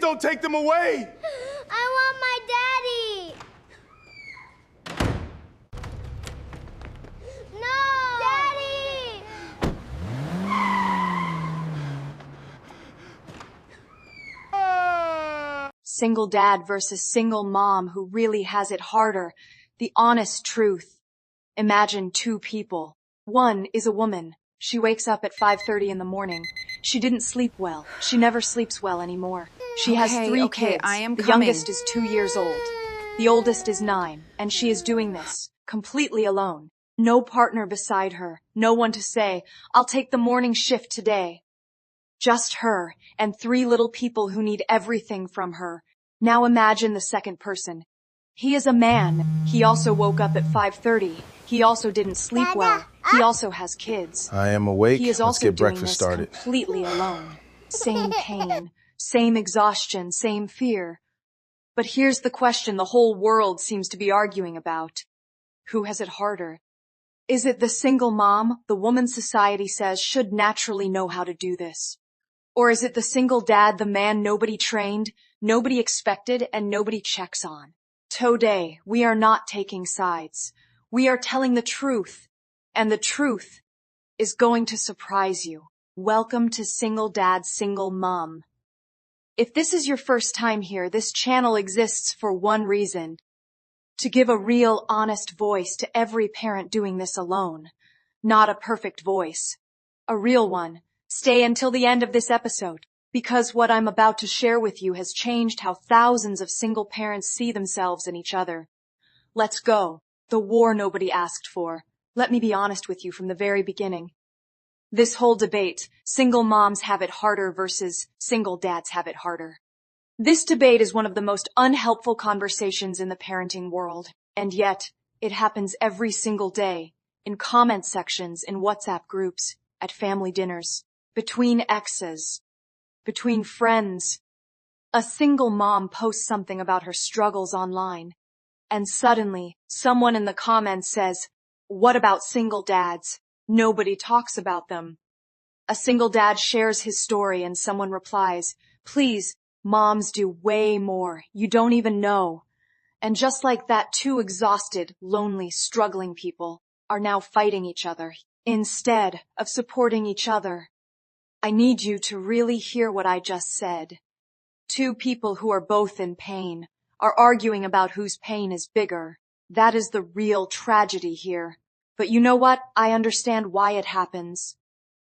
don't take them away. I want my daddy. No! Daddy! Single dad versus single mom who really has it harder. The honest truth. Imagine two people. One is a woman. She wakes up at 5:30 in the morning. She didn't sleep well. She never sleeps well anymore. She has three kids. I am the coming. youngest is 2 years old. The oldest is 9, and she is doing this completely alone. No partner beside her. No one to say, I'll take the morning shift today. Just her and 3 little people who need everything from her. Now imagine the second person. He is a man. He also woke up at 5:30. He also didn't sleep well. He also has kids. I am awake. He is Let's also get doing breakfast this started. completely alone. Same pain, same exhaustion, same fear. But here's the question the whole world seems to be arguing about. Who has it harder? Is it the single mom, the woman society says should naturally know how to do this? Or is it the single dad, the man nobody trained, nobody expected, and nobody checks on? Today, we are not taking sides. We are telling the truth, and the truth is going to surprise you. Welcome to Single Dad, Single Mom. If this is your first time here, this channel exists for one reason. To give a real, honest voice to every parent doing this alone. Not a perfect voice. A real one. Stay until the end of this episode, because what I'm about to share with you has changed how thousands of single parents see themselves and each other. Let's go. The war nobody asked for. Let me be honest with you from the very beginning. This whole debate, single moms have it harder versus single dads have it harder. This debate is one of the most unhelpful conversations in the parenting world, and yet it happens every single day, in comment sections, in WhatsApp groups, at family dinners, between exes, between friends. A single mom posts something about her struggles online, and suddenly someone in the comments says, "What about single dads? Nobody talks about them." A single dad shares his story and someone replies, "Please, moms do way more. You don't even know." And just like that, 2 exhausted, lonely, struggling people are now fighting each other instead of supporting each other. I need you to really hear what I just said. 2 people who are both in pain are arguing about whose pain is bigger. That is the real tragedy here. But you know what? I understand why it happens.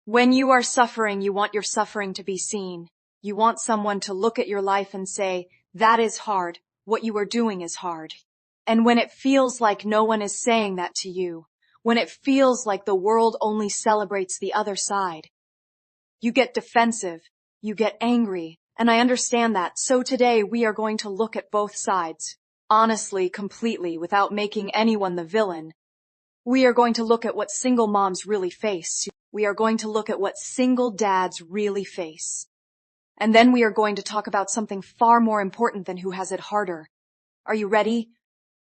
When you are suffering, you want your suffering to be seen. You want someone to look at your life and say, that is hard. What you are doing is hard. And when it feels like no one is saying that to you, when it feels like the world only celebrates the other side, you get defensive, you get angry, and I understand that. So today we are going to look at both sides, honestly, completely, without making anyone the villain. We are going to look at what single moms really face. We are going to look at what single dads really face. And then we are going to talk about something far more important than who has it harder. Are you ready?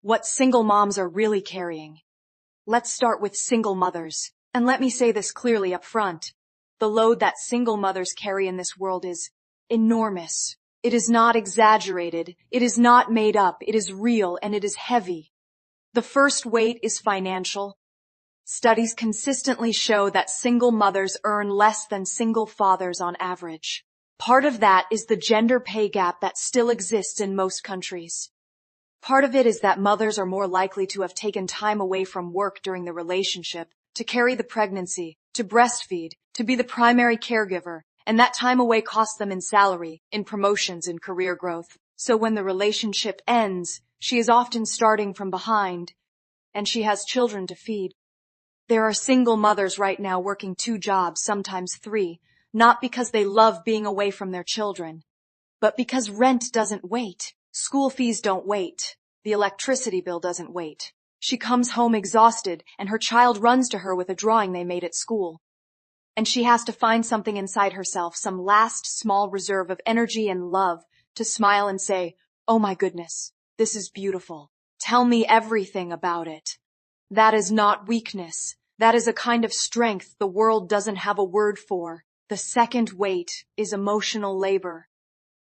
What single moms are really carrying. Let's start with single mothers. And let me say this clearly up front. The load that single mothers carry in this world is enormous. It is not exaggerated. It is not made up. It is real and it is heavy. The first weight is financial. Studies consistently show that single mothers earn less than single fathers on average. Part of that is the gender pay gap that still exists in most countries. Part of it is that mothers are more likely to have taken time away from work during the relationship, to carry the pregnancy, to breastfeed, to be the primary caregiver, and that time away costs them in salary, in promotions, in career growth. So when the relationship ends, she is often starting from behind, and she has children to feed. There are single mothers right now working 2 jobs, sometimes 3, not because they love being away from their children, but because rent doesn't wait. School fees don't wait. The electricity bill doesn't wait. She comes home exhausted, and her child runs to her with a drawing they made at school. And she has to find something inside herself, some last small reserve of energy and love, to smile and say, "Oh my goodness, this is beautiful. Tell me everything about it." That is not weakness. That is a kind of strength the world doesn't have a word for. The second weight is emotional labor.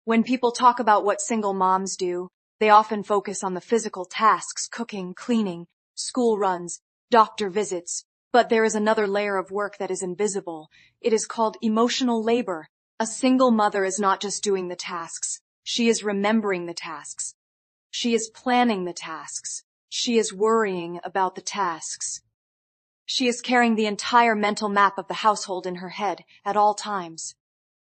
When people talk about what single moms do, they often focus on the physical tasks, cooking, cleaning, school runs, doctor visits. But there is another layer of work that is invisible. It is called emotional labor. A single mother is not just doing the tasks. She is remembering the tasks. She is planning the tasks. She is worrying about the tasks. She is carrying the entire mental map of the household in her head at all times.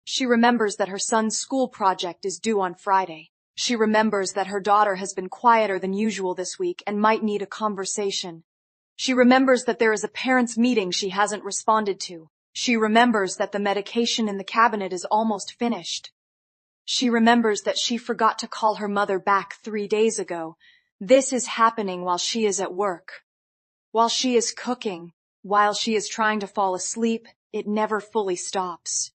She remembers that her son's school project is due on Friday. She remembers that her daughter has been quieter than usual this week and might need a conversation. She remembers that there is a parents' meeting she hasn't responded to. She remembers that the medication in the cabinet is almost finished. She remembers that she forgot to call her mother back 3 days ago. This is happening while she is at work. While she is cooking, while she is trying to fall asleep, it never fully stops.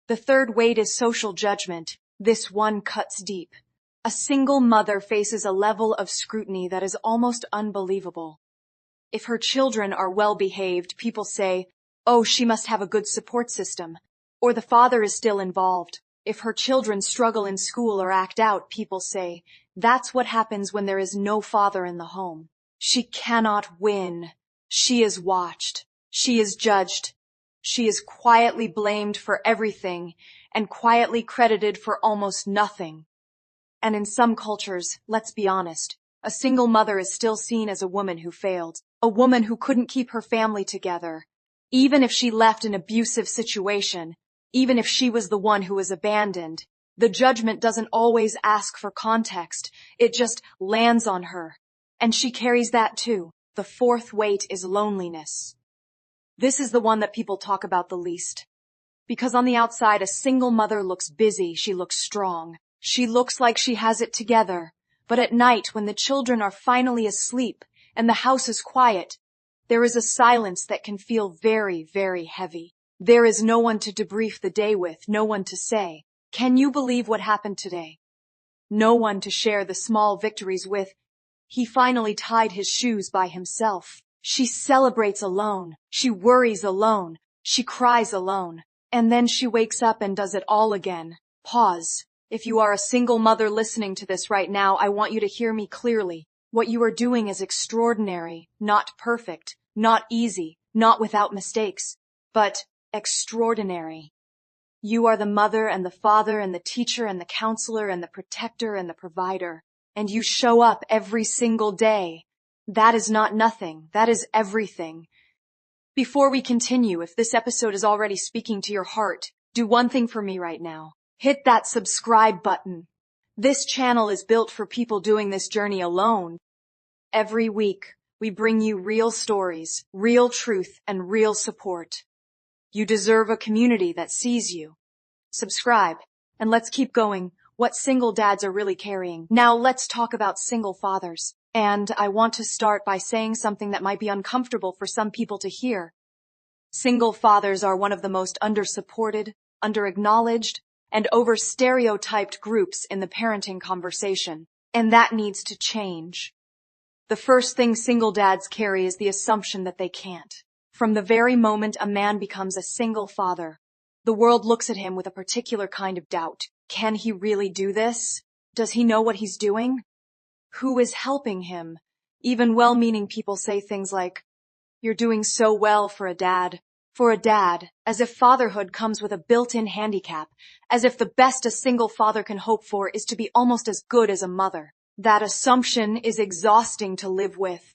The third weight is social judgment. This one cuts deep. A single mother faces a level of scrutiny that is almost unbelievable. If her children are well behaved, people say, "Oh, she must have a good support system," or the father is still involved. If her children struggle in school or act out, people say, "That's what happens when there is no father in the home." She cannot win. She is watched. She is judged. She is quietly blamed for everything and quietly credited for almost nothing. And in some cultures, let's be honest, a single mother is still seen as a woman who failed, a woman who couldn't keep her family together. Even if she left an abusive situation, even if she was the one who was abandoned, the judgment doesn't always ask for context. It just lands on her. And she carries that too. The fourth weight is loneliness. This is the one that people talk about the least. Because on the outside, a single mother looks busy, she looks strong. She looks like she has it together. But at night, when the children are finally asleep and the house is quiet, there is a silence that can feel very, very heavy. There is no one to debrief the day with, no one to say, "Can you believe what happened today?" No one to share the small victories with. He finally tied his shoes by himself. She celebrates alone. She worries alone. She cries alone. And then she wakes up and does it all again. Pause. If you are a single mother listening to this right now, I want you to hear me clearly. What you are doing is extraordinary, not perfect, not easy, not without mistakes, but extraordinary. You are the mother and the father and the teacher and the counselor and the protector and the provider. And you show up every single day. That is not nothing. That is everything. Before we continue, if this episode is already speaking to your heart, do one thing for me right now. Hit that subscribe button. This channel is built for people doing this journey alone. Every week, we bring you real stories, real truth, and real support. You deserve a community that sees you. Subscribe, and let's keep going. What single dads are really carrying. Now let's talk about single fathers. And I want to start by saying something that might be uncomfortable for some people to hear. Single fathers are one of the most under-supported, under-acknowledged, and over-stereotyped groups in the parenting conversation. And that needs to change. The first thing single dads carry is the assumption that they can't. From the very moment a man becomes a single father, the world looks at him with a particular kind of doubt. Can he really do this? Does he know what he's doing? Who is helping him? Even well-meaning people say things like, "You're doing so well for a dad." For a dad, as if fatherhood comes with a built-in handicap, as if the best a single father can hope for is to be almost as good as a mother. That assumption is exhausting to live with.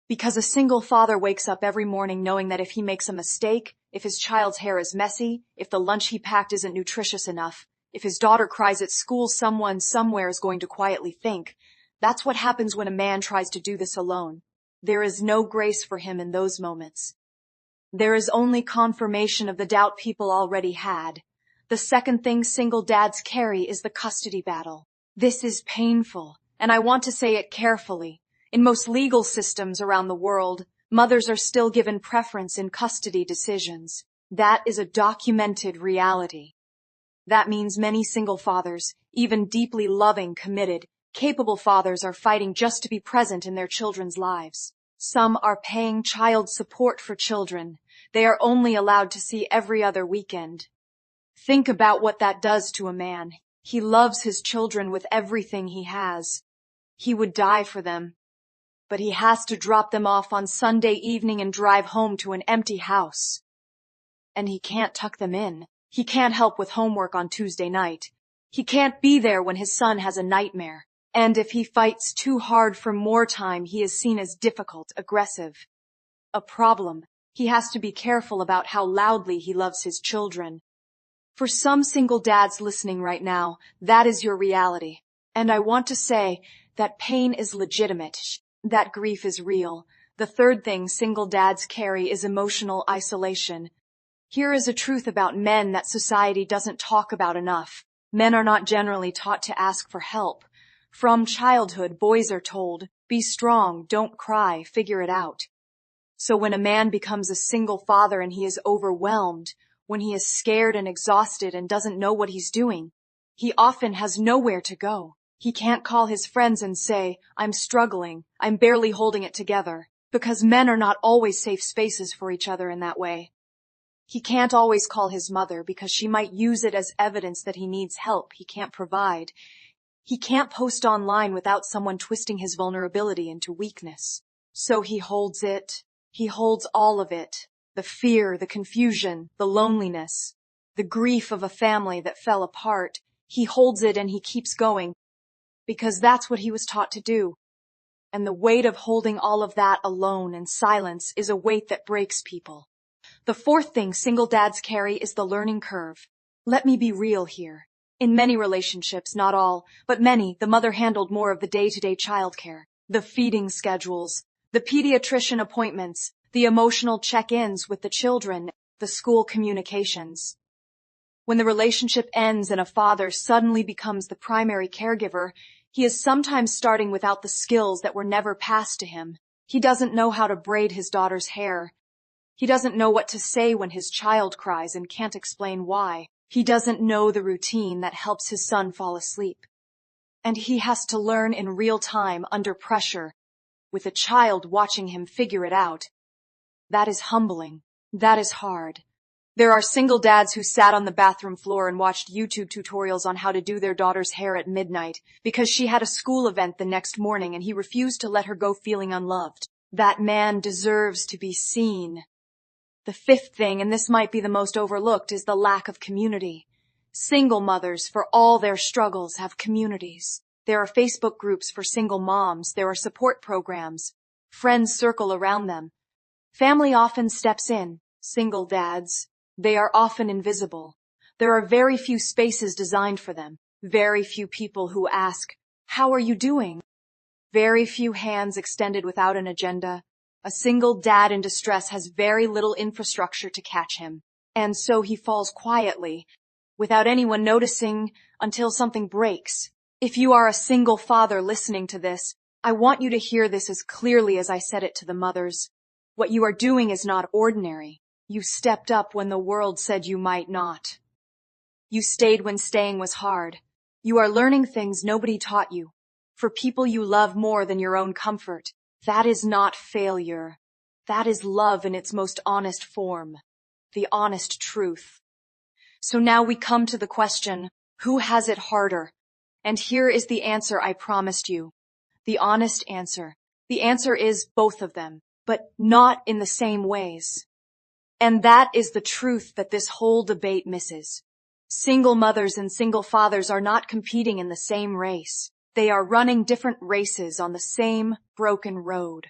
Because a single father wakes up every morning knowing that if he makes a mistake, if his child's hair is messy, if the lunch he packed isn't nutritious enough, if his daughter cries at school, someone somewhere is going to quietly think, that's what happens when a man tries to do this alone. There is no grace for him in those moments. There is only confirmation of the doubt people already had. The second thing single dads carry is the custody battle. This is painful, and I want to say it carefully. In most legal systems around the world, mothers are still given preference in custody decisions. That is a documented reality. That means many single fathers, even deeply loving, committed, capable fathers, are fighting just to be present in their children's lives. Some are paying child support for children. They are only allowed to see every other weekend. Think about what that does to a man. He loves his children with everything he has. He would die for them. But he has to drop them off on Sunday evening and drive home to an empty house. And he can't tuck them in. He can't help with homework on Tuesday night. He can't be there when his son has a nightmare. And if he fights too hard for more time, he is seen as difficult, aggressive. A problem. He has to be careful about how loudly he loves his children. For some single dads listening right now, that is your reality. And I want to say that pain is legitimate. That grief is real. The third thing single dads carry is emotional isolation. Here is a truth about men that society doesn't talk about enough. Men are not generally taught to ask for help. From childhood, boys are told, be strong, don't cry, figure it out. So when a man becomes a single father and he is overwhelmed, when he is scared and exhausted and doesn't know what he's doing, he often has nowhere to go. He can't call his friends and say, I'm struggling, I'm barely holding it together, because men are not always safe spaces for each other in that way. He can't always call his mother because she might use it as evidence that he needs help he can't provide. He can't post online without someone twisting his vulnerability into weakness. So he holds it. He holds all of it. The fear, the confusion, the loneliness, the grief of a family that fell apart. He holds it and he keeps going because that's what he was taught to do. And the weight of holding all of that alone in silence is a weight that breaks people. The fourth thing single dads carry is the learning curve. Let me be real here. In many relationships, not all, but many, the mother handled more of the day-to-day childcare, the feeding schedules, the pediatrician appointments, the emotional check-ins with the children, the school communications. When the relationship ends and a father suddenly becomes the primary caregiver, he is sometimes starting without the skills that were never passed to him. He doesn't know how to braid his daughter's hair. He doesn't know what to say when his child cries and can't explain why. He doesn't know the routine that helps his son fall asleep. And he has to learn in real time under pressure, with a child watching him figure it out. That is humbling. That is hard. There are single dads who sat on the bathroom floor and watched YouTube tutorials on how to do their daughter's hair at midnight because she had a school event the next morning and he refused to let her go feeling unloved. That man deserves to be seen. The fifth thing, and this might be the most overlooked, is the lack of community. Single mothers, for all their struggles, have communities. There are Facebook groups for single moms. There are support programs. Friends circle around them. Family often steps in. Single dads, they are often invisible. There are very few spaces designed for them. Very few people who ask, how are you doing? Very few hands extended without an agenda. A single dad in distress has very little infrastructure to catch him, and so he falls quietly, without anyone noticing, until something breaks. If you are a single father listening to this, I want you to hear this as clearly as I said it to the mothers. What you are doing is not ordinary. You stepped up when the world said you might not. You stayed when staying was hard. You are learning things nobody taught you, for people you love more than your own comfort. That is not failure. That is love in its most honest form, the honest truth. So now we come to the question, who has it harder? And here is the answer I promised you. The honest answer. The answer is both of them, but not in the same ways. And that is the truth that this whole debate misses. Single mothers and single fathers are not competing in the same race. They are running different races on the same broken road.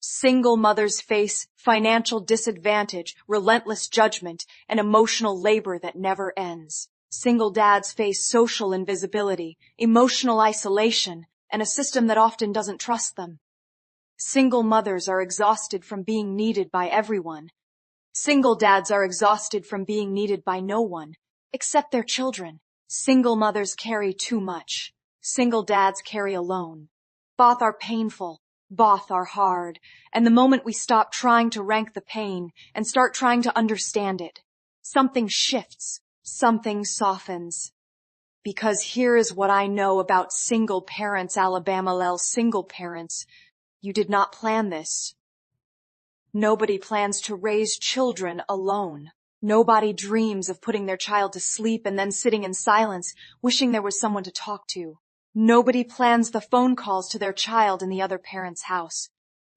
Single mothers face financial disadvantage, relentless judgment, and emotional labor that never ends. Single dads face social invisibility, emotional isolation, and a system that often doesn't trust them. Single mothers are exhausted from being needed by everyone. Single dads are exhausted from being needed by no one, except their children. Single mothers carry too much. Single dads carry alone. Both are painful. Both are hard. And the moment we stop trying to rank the pain and start trying to understand it, something shifts. Something softens. Because here is what I know about single parents, Alabama Lel single parents. You did not plan this. Nobody plans to raise children alone. Nobody dreams of putting their child to sleep and then sitting in silence, wishing there was someone to talk to. Nobody plans the phone calls to their child in the other parent's house.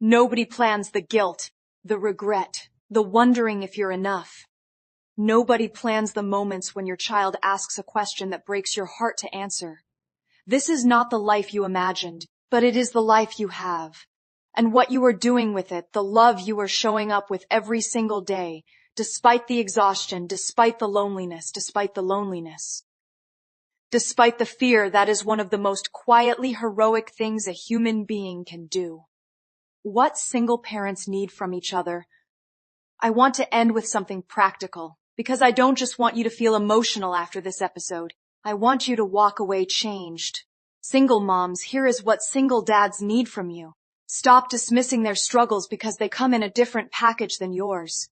Nobody plans the guilt, the regret, the wondering if you're enough. Nobody plans the moments when your child asks a question that breaks your heart to answer. This is not the life you imagined, but it is the life you have. And what you are doing with it, the love you are showing up with every single day, despite the exhaustion, despite the loneliness, despite the fear, that is one of the most quietly heroic things a human being can do. What single parents need from each other? I want to end with something practical, because I don't just want you to feel emotional after this episode. I want you to walk away changed. Single moms, here is what single dads need from you. Stop dismissing their struggles because they come in a different package than yours.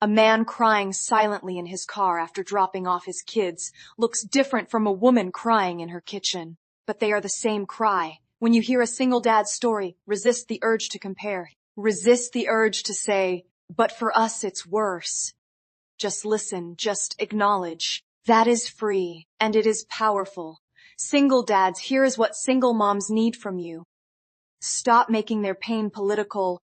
A man crying silently in his car after dropping off his kids looks different from a woman crying in her kitchen, but they are the same cry. When you hear a single dad's story, resist the urge to compare. Resist the urge to say, but for us it's worse. Just listen, just acknowledge. That is free, and it is powerful. Single dads, here is what single moms need from you. Stop making their pain political.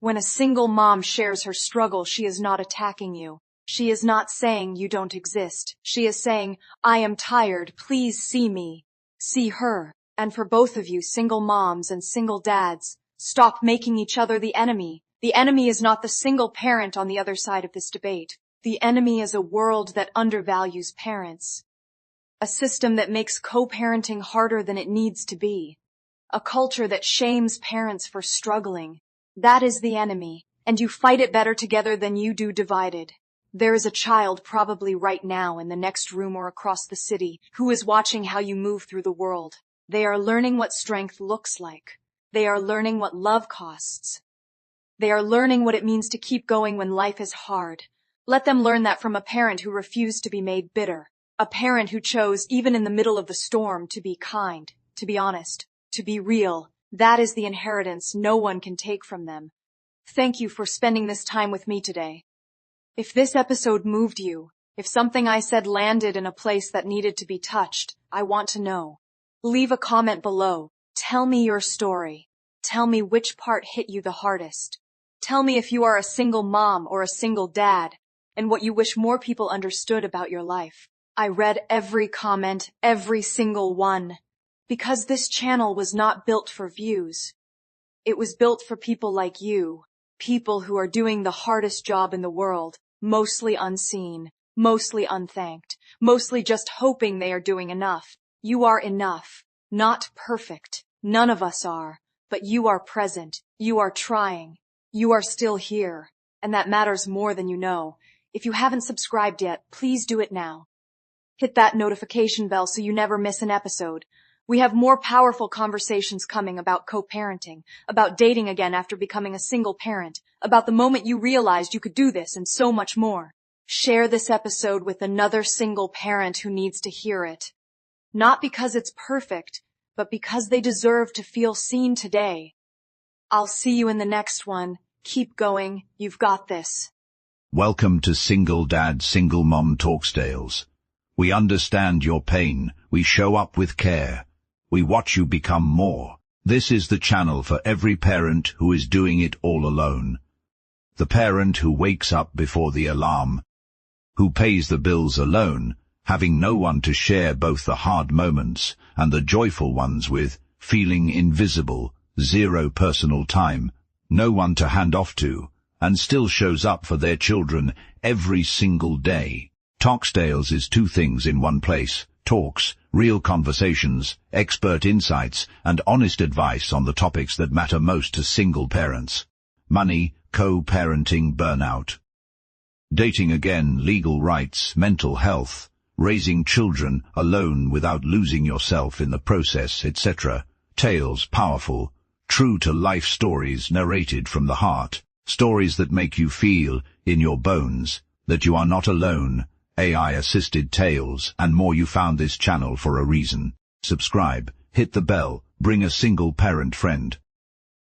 When a single mom shares her struggle, she is not attacking you. She is not saying you don't exist. She is saying, I am tired, please see me. See her. And for both of you, single moms and single dads, stop making each other the enemy. The enemy is not the single parent on the other side of this debate. The enemy is a world that undervalues parents. A system that makes co-parenting harder than it needs to be. A culture that shames parents for struggling. That is the enemy, and you fight it better together than you do divided. There is a child probably right now in the next room or across the city who is watching how you move through the world. They are learning what strength looks like. They are learning what love costs. They are learning what it means to keep going when life is hard. Let them learn that from a parent who refused to be made bitter. A parent who chose, even in the middle of the storm, to be kind, to be honest, to be real. That is the inheritance no one can take from them. Thank you for spending this time with me today. If this episode moved you, if something I said landed in a place that needed to be touched, I want to know. Leave a comment below. Tell me your story. Tell me which part hit you the hardest. Tell me if you are a single mom or a single dad, and what you wish more people understood about your life. I read every comment, every single one. Because this channel was not built for views. It was built for people like you, people who are doing the hardest job in the world, mostly unseen, mostly unthanked, mostly just hoping they are doing enough. You are enough, not perfect. None of us are, but you are present. You are trying. You are still here, and that matters more than you know. If you haven't subscribed yet, please do it now. Hit that notification bell so you never miss an episode. We have more powerful conversations coming about co-parenting, about dating again after becoming a single parent, about the moment you realized you could do this, and so much more. Share this episode with another single parent who needs to hear it. Not because it's perfect, but because they deserve to feel seen today. I'll see you in the next one. Keep going. You've got this. Welcome to Single Dad, Single Mom TalksTales. We understand your pain. We show up with care. We watch you become more. This is the channel for every parent who is doing it all alone. The parent who wakes up before the alarm, who pays the bills alone, having no one to share both the hard moments and the joyful ones with, feeling invisible, zero personal time, no one to hand off to, and still shows up for their children every single day. TalksTales is two things in one place: talks, real conversations, expert insights, and honest advice on the topics that matter most to single parents. Money, co-parenting, burnout, dating again, legal rights, mental health, raising children alone without losing yourself in the process, etc. Tales, powerful, true-to-life stories narrated from the heart. Stories that make you feel, in your bones, that you are not alone. AI-assisted tales and more. You found this channel for a reason. Subscribe, hit the bell, bring a single parent friend.